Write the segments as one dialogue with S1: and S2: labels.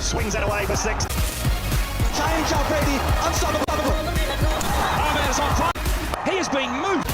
S1: swings it away for six.
S2: James Brady, unstoppable.
S1: Ahmed is on fire. He is being moved.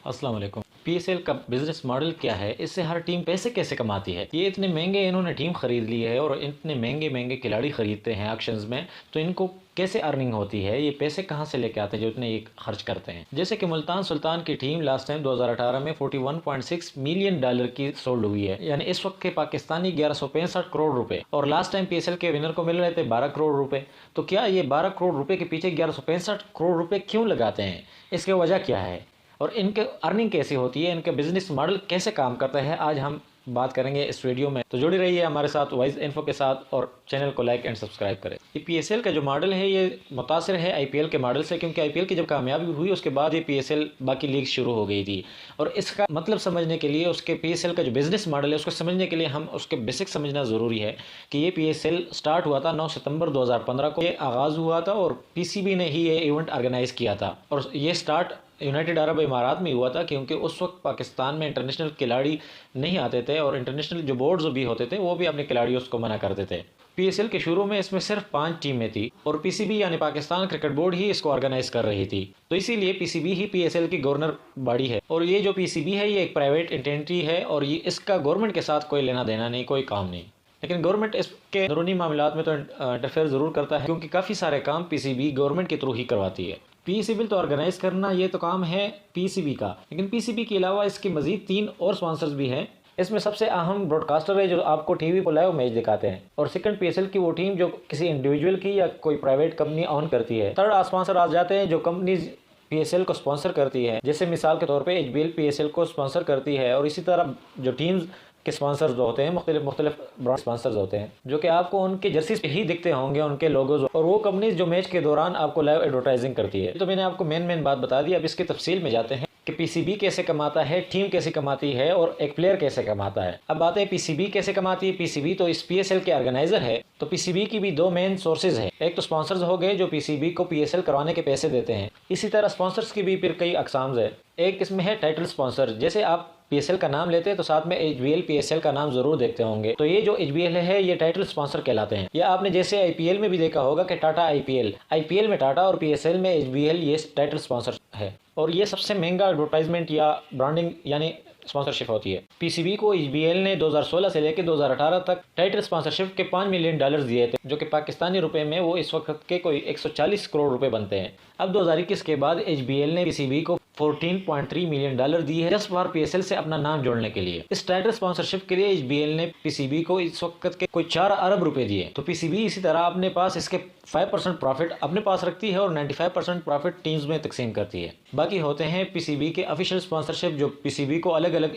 S3: अस्सलाम वालेकुम। PSL का business model क्या है, इससे हर team पैसे कैसे कमाती है, ये इतने महंगे इन्होंने टीम खरीद ली है और इतने महंगे महंगे खिलाड़ी खरीदते हैं ऑक्शंस में, तो इनको कैसे अर्निंग होती है, ये पैसे कहाँ से लेके आते हैं जो इतने ये खर्च करते हैं। जैसे कि मुल्तान सुल्तान की टीम लास्ट टाइम 2018 में $41.6 मिलियन की सोल्ड हुई है, यानी इस वक्त के पाकिस्तानी 1165 करोड़ रुपए, और लास्ट टाइम पीएसएल के विनर को मिल रहे थे 12 करोड़ रुपए। तो क्या ये 12 करोड़ रुपए के पीछे 1165 करोड़ रुपए क्यों लगाते हैं, इसकी वजह क्या है और इनके अर्निंग कैसे होती है, इनका बिजनेस मॉडल कैसे काम करता है, आज हम बात करेंगे इस वीडियो में। तो जुड़ी रहिए हमारे साथ वाइज इन्फो के साथ और चैनल को लाइक एंड सब्सक्राइब करें। ये पीएसएल का जो मॉडल है ये मुतासिर है आईपीएल के मॉडल से, क्योंकि आईपीएल की जब कामयाबी हुई उसके बाद ये पीएसएल बाकी लीग शुरू हो गई थी, और इसका मतलब समझने के लिए उसके पीएसएल का जो बिजनेस मॉडल है उसको समझने के लिए हम उसके बेसिक समझना ज़रूरी है कि ये पीएसएल स्टार्ट हुआ था 9 सितंबर 2015 को, ये आगाज़ हुआ था और पीसीबी ने ही ये इवेंट ऑर्गेनाइज़ किया था, और ये स्टार्ट यूनाइटेड अरब इमारात में हुआ था, क्योंकि उस वक्त पाकिस्तान में इंटरनेशनल खिलाड़ी नहीं आते थे और इंटरनेशनल जो बोर्ड्स भी होते थे वो भी अपने खिलाड़ियों को मना करते थे। पीएसएल के शुरू में इसमें सिर्फ 5 टीमें थी और पीसीबी यानी पाकिस्तान क्रिकेट बोर्ड ही इसको ऑर्गेनाइज कर रही थी, तो इसीलिए पीसीबी ही पीएसएल की गवर्नर बॉडी है। और ये जो पीसीबी है ये एक प्राइवेट एंटिटी है और ये इसका गवर्नमेंट के साथ कोई लेना देना नहीं, कोई काम नहीं, लेकिन गवर्नमेंट इसके अंदरूनी मामलात में तो इंटरफेयर ज़रूर करता है, क्योंकि काफ़ी सारे काम पीसीबी गवर्नमेंट के थ्रू ही करवाती है। पीसीबी तो ऑर्गेनाइज करना ये तो काम है पीसीबी का, लेकिन पीसीबी के अलावा इसके मजीद 3 और स्पॉन्सर्स भी हैं। इसमें सबसे अहम ब्रॉडकास्टर है जो आपको टीवी पर लाइव मैच दिखाते हैं, और सेकंड पीएसएल की वो टीम जो किसी इंडिविजुअल की या कोई प्राइवेट कंपनी ऑन करती है। थर्ड स्पॉन्सर आ जाते हैं जो कंपनीज पीएसएल को स्पॉन्सर करती है, जैसे मिसाल के तौर पे एचबीएल पीएसएल को स्पॉन्सर करती है, और इसी तरह जो टीम्स के स्पॉन्सर्स जो होते हैं मुख्तलिफ ब्रांड स्पॉन्सर्स होते हैं जो कि आपको उनके जर्सी पे ही दिखते होंगे, उनके लोगोज, और वो कंपनीज जो मैच के दौरान आपको लाइव एडवर्टाइजिंग करती है। तो मैंने आपको मेन बात बता दी, अब इसकी तफसील में जाते हैं कि पीसीबी कैसे कमाता है, टीम कैसे कमाती है और एक प्लेयर कैसे कमाता है। अब बात है पीसीबी कैसे कमाती है। पीसीबी तो इस पीएसएल के ऑर्गेनाइजर है, तो पीसीबी की भी 2 मेन सोर्सेज हैं। एक तो स्पॉन्सर्स हो गए जो पीसीबी को पीएसएल करवाने के पैसे देते हैं, इसी तरह स्पॉन्सर्स की भी फिर कई अकसाम है। एक इसमें है टाइटल स्पॉन्सर, जैसे आप पीएसएल का नाम लेते हैं तो साथ में एचबीएल पीएसएल का नाम जरूर देखते होंगे, तो ये जो एचबीएल है ये टाइटल स्पॉन्सर कहलाते हैं। या आपने जैसे आईपीएल में भी देखा होगा कि टाटा आईपीएल में टाटा और पीएसएल में एचबीएल ये टाइटल स्पॉन्सर है, और ये सबसे महंगा एडवर्टाइजमेंट या ब्रांडिंग यानी स्पॉन्सरशिप होती है। पीसीबी को एचबीएल ने 2016 से लेकर 2018 तक टाइटल स्पॉन्सरशिप के $5 मिलियन दिए थे, जो कि पाकिस्तानी रुपए में वो इस वक्त के कोई 140 करोड़ रुपए बनते हैं। अब 2021 के बाद एचबीएल ने पीसीबी को $14.3 मिलियन दिए हैं जस्ट फॉर पीएसएल से अपना नाम जोड़ने के लिए। इस टाइटल स्पॉन्सरशिप के लिए एचबीएल ने पीसीबी को इस वक्त के कोई 4 अरब रुपए दिए। तो पीसीबी इसी तरह अपने पास इसके 5% प्रॉफिट अपने पास रखती है और 95% प्रॉफिट टीम्स में तकसीम करती है। बाकी होते हैं पीसीबी के ऑफिशियल स्पॉन्सरशिप जो पीसीबी को अलग अलग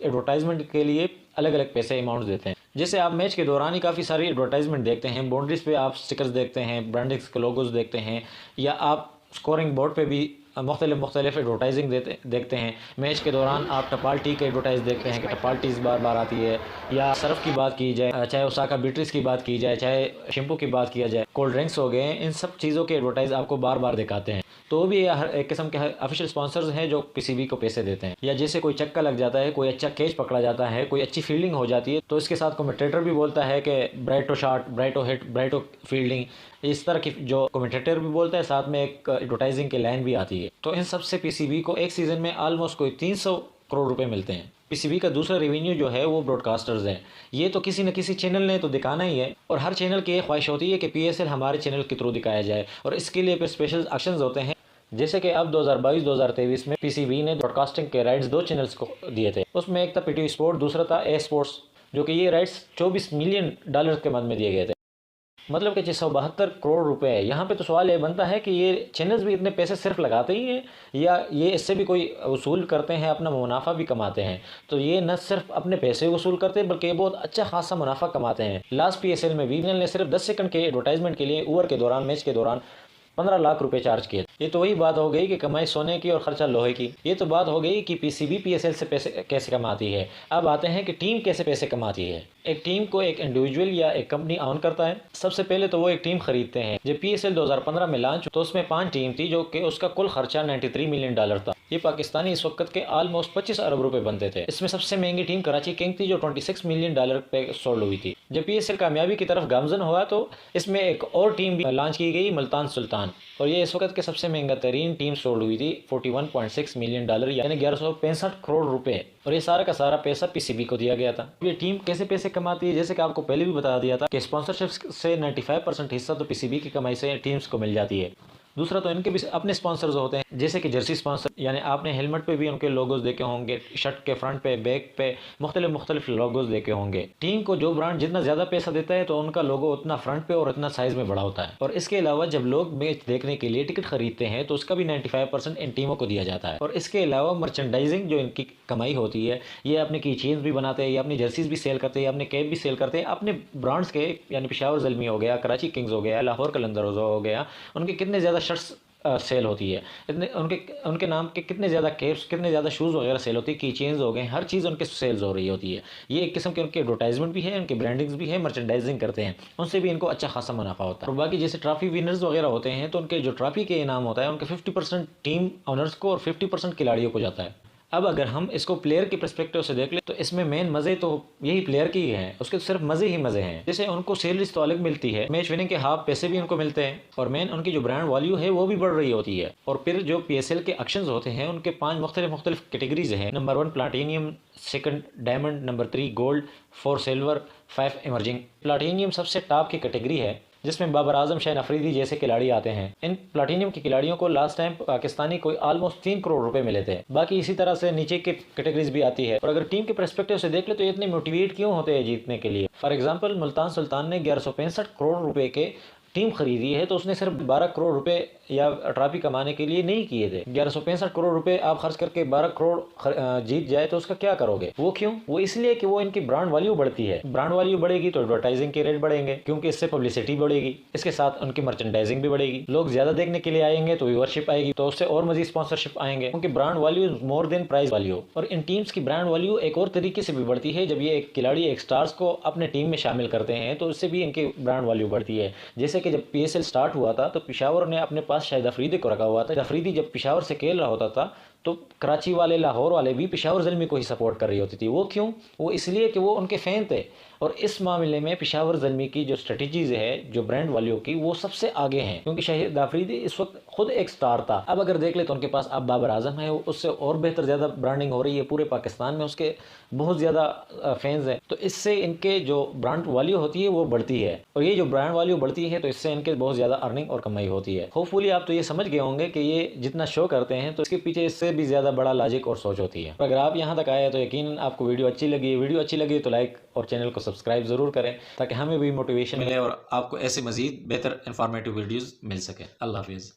S3: एडवर्टाइजमेंट के लिए अलग अलग पैसे अमाउंट देते हैं। जैसे आप मैच के दौरान ही काफ़ी सारी एडवर्टाइजमेंट देखते हैं, बाउंड्रीज पे आप स्टिकर्स देखते हैं, ब्रांडिंग्स के लोगोज देखते हैं, या आप स्कोरिंग बोर्ड पे भी मुख्तलिफ एडवर्टाइजिंग देखते हैं। मैच के दौरान आप टपाल टी का एडवर्टाइज देखते हैं कि टपाल टीज बार बार आती है, या सर्फ की बात की जाए, चाहे ओसाका बीट्रिस की बात की जाए, चाहे शैम्पू की बात किया जाए, कोल्ड ड्रिंक्स हो गए, इन सब चीज़ों के एडवर्टाइज आपको बार बार दिखाते हैं। तो भी हर एक किस्म के ऑफिशियल स्पॉन्सर्स हैं जो पीसीबी को पैसे देते हैं। या जैसे कोई चक्का लग जाता है, कोई अच्छा कैच पकड़ा जाता है, कोई अच्छी फील्डिंग हो जाती है, तो इसके साथ कमेंटेटर भी बोलता है कि ब्राइटो शॉट, ब्राइटो हिट, ब्राइटो फील्डिंग, इस तरह की जो कमेंटेटर भी बोलता है, साथ में एक एडवर्टाइजिंग की लाइन भी आती है। तो इन सबसे पीसीबी को एक सीज़न में ऑलमोस्ट कोई 300 करोड़ रुपए मिलते हैं। पीसीबी का दूसरा रेवेन्यू जो है वो ब्रॉडकास्टर्स है। ये तो किसी न किसी चैनल ने तो दिखाना ही है, और हर चैनल की ये ख्वाहिश होती है कि पीएसएल हमारे चैनल के थ्रू दिखाया जाए, और इसके लिए फिर स्पेशल एक्शंस होते हैं। जैसे कि अब 2022-2023 में पीसीबी ने ब्रॉडकास्टिंग के राइट्स 2 चैनल्स को दिए थे। उसमें एक था पीटीवी स्पोर्ट, दूसरा था ए स्पोर्ट्स, जो कि ये राइट्स $24 मिलियन के मद में दिए गए थे, मतलब कि 672 करोड़ रुपए है। यहाँ पे तो सवाल ये बनता है कि ये चैनल्स भी इतने पैसे सिर्फ लगाते ही हैं या ये इससे भी कोई वसूल करते हैं, अपना मुनाफा भी कमाते हैं। तो ये न सिर्फ अपने पैसे वसूल करते हैं बल्कि बहुत अच्छा खासा मुनाफा कमाते हैं। लास्ट पीएसएल में वीएनएल ने सिर्फ 10 सेकंड के एडवर्टाइजमेंट के लिए ओवर के दौरान, मैच के दौरान 15 लाख रुपए चार्ज किए। ये तो वही बात हो गई कि कमाई सोने की और खर्चा लोहे की। ये तो बात हो गई कि पीसीबी पीएसएल से पैसे कैसे कमाती है। अब आते हैं कि टीम कैसे पैसे कमाती है। एक टीम को एक इंडिविजुअल या एक कंपनी ऑन करता है। सबसे पहले तो वो एक टीम खरीदते हैं। जब पीएसएल 2015 में लॉन्च तो उसमें 5 टीम थी, जो कि उसका कुल खर्चा $93 मिलियन था। ये पाकिस्तानी इस वक्त के ऑलमोस्ट 25 अरब रुपए बनते थे। इसमें सबसे महंगी टीम कराची किंग थी जो 26 मिलियन डॉलर पे सोल्ड हुई थी। जब PSL कामयाबी की तरफ गामजन हुआ तो इसमें एक और टीम भी लॉन्च की गई, मुल्तान सुल्तान, और ये इस वक्त के सबसे महंगा तरीन टीम सोल्ड हुई थी 41.6 मिलियन डॉलर यानी 1165 करोड़ रुपए, और ये सारा का सारा पैसा PCB को दिया गया था। ये टीम कैसे पैसे कमाती है, जैसे कि आपको पहले भी बता दिया था कि स्पॉन्सरशिप से 95% हिस्सा तो PCB की कमाई से टीम्स को मिल जाती है। दूसरा तो इनके भी अपने स्पॉन्सर्स होते हैं, जैसे कि जर्सी स्पॉन्सर, यानी आपने हेलमेट पे भी उनके लोगोज देखे होंगे, शर्ट के फ्रंट पे, बैक पे मुख्तलिफ लोगोज देखे होंगे। टीम को जो ब्रांड जितना ज़्यादा पैसा देता है तो उनका लोगो उतना फ्रंट पे और उतना साइज़ में बड़ा होता है। और इसके अलावा जब लोग मैच देखने के लिए टिकट खरीदते हैं तो उसका भी 95% इन टीमों को दिया जाता है। और इसके अलावा मर्चेंडाइजिंग जो इनकी कमाई होती है, ये अपने की चेन्स भी बनाते हैं, ये अपनी जर्सीज भी सेल करते हैं, अपने कैप भी सेल करते हैं अपने ब्रांड्स के, यानी पेशावर ज़ल्मी हो गया, कराची किंग्स हो गया, लाहौर कलंदर्स हो गया, उनके कितने ज़्यादा शर्ट्स सेल होती है, इतने उनके नाम के कितने ज़्यादा कैप्स, कितने ज़्यादा शूज़ वगैरह सेल होती है, की चेंज हो गए, हर चीज़ उनके सेल्स हो रही होती है। ये एक किस्म के उनके एडवर्टाइजमेंट भी है, उनके ब्रांडिंग्स भी है, मर्चेंडाइजिंग करते हैं, उनसे भी इनको अच्छा खासा मुनाफा होता है। और बाकी जैसे ट्रॉफी विनर्स वगैरह होते हैं तो उनके जो ट्रॉफी के इनाम होता है उनके 50% टीम ऑनर्स को और 50% खिलाड़ियों को जाता है। अब अगर हम इसको प्लेयर के पर्सपेक्टिव से देख ले तो इसमें मेन मज़े तो यही प्लेयर की हैं, उसके सिर्फ मज़े ही मज़े हैं। जैसे उनको सैलरीज तो अलग मिलती है, मैच विनिंग के हाफ पैसे भी उनको मिलते हैं, और मेन उनकी जो ब्रांड वैल्यू है वो भी बढ़ रही होती है। और फिर जो PSL के एक्शंस होते हैं उनके 5 मुख्तलिफ कैटेगरीज हैं। Number 1 platinum, second diamond, number 3 gold, 4 silver, 5 emerging. Platinum सबसे टॉप की कैटेगरी है जिसमें बाबर आजम, शाहीन अफरीदी जैसे खिलाड़ी आते हैं। इन प्लाटीनियम के खिलाड़ियों को लास्ट टाइम पाकिस्तानी को ऑलमोस्ट 3 करोड़ रुपए मिले थे। बाकी इसी तरह से नीचे के कैटेगरीज भी आती है। और अगर टीम के पर्सपेक्टिव से देख ले तो ये इतने मोटिवेट क्यों होते हैं जीतने के लिए। फॉर एग्जांपल मुल्तान सुल्तान ने 1165 करोड़ रुपए के टीम खरीदी है तो उसने सिर्फ 12 करोड़ रुपए या ट्रॉफी कमाने के लिए नहीं किए थे। 1165 करोड़ रुपए आप खर्च करके 12 करोड़ जीत जाए तो उसका क्या करोगे? वो क्यों? वो इसलिए कि वो इनकी ब्रांड वैल्यू बढ़ती है। ब्रांड वैल्यू बढ़ेगी तो एडवर्टाइजिंग के रेट बढ़ेंगे, क्योंकि इससे पब्लिसिटी बढ़ेगी, इसके साथ उनकी मर्चेंडाइजिंग भी बढ़ेगी, लोग ज्यादा देखने के लिए आएंगे तो व्यूअरशिप आएगी, तो उससे और मजीद स्पॉन्सरशिप आएंगे, क्योंकि brand value is more than price value. और इन टीम्स की ब्रांड वैल्यू एक और तरीके से भी बढ़ती है, जब ये एक खिलाड़ी एक स्टार्स को अपने टीम में शामिल करते हैं तो उससे भी इनकी ब्रांड वैल्यू बढ़ती है। जैसे कि जब PSL स्टार्ट हुआ था तो पेशावर ने अपने पास शाहिद अफरीदी को रखा हुआ था। अफरीदी जब पेशावर से खेल रहा होता था तो कराची वाले, लाहौर वाले भी पेशावर ज़ल्मी को ही सपोर्ट कर रही होती थी। वो क्यों? वो इसलिए कि वो उनके फ़ैन थे। और इस मामले में पेशावर ज़ल्मी की जो स्ट्रेटजीज़ है, जो ब्रांड वैल्यू की, वो सबसे आगे हैं, क्योंकि शाहिद अफरीदी इस वक्त खुद एक स्टार था। अब अगर देख ले तो उनके पास अब बाबर आजम है, उससे और बेहतर ज़्यादा ब्रांडिंग हो रही है पूरे पाकिस्तान में, उसके बहुत ज़्यादा फैंस हैं। तो इससे इनके जो ब्रांड वैल्यू होती है वो बढ़ती है, और ये जो ब्रांड वैल्यू बढ़ती है तो इससे इनके बहुत ज़्यादा अर्निंग और कमाई होती है। होपफुली आप तो ये समझ गए होंगे कि ये जितना शो करते हैं तो इसके पीछे इससे भी ज़्यादा बड़ा लॉजिक और सोच होती है। अगर आप यहाँ तक आए तो यकीन आपको वीडियो अच्छी लगी तो लाइक और चैनल को सब्सक्राइब ज़रूर करें, ताकि हमें भी मोटिवेशन मिले और आपको ऐसे मज़ीद बेहतर इंफॉर्मेटिव वीडियोज़ मिल सके। अल्लाह हाफिज़।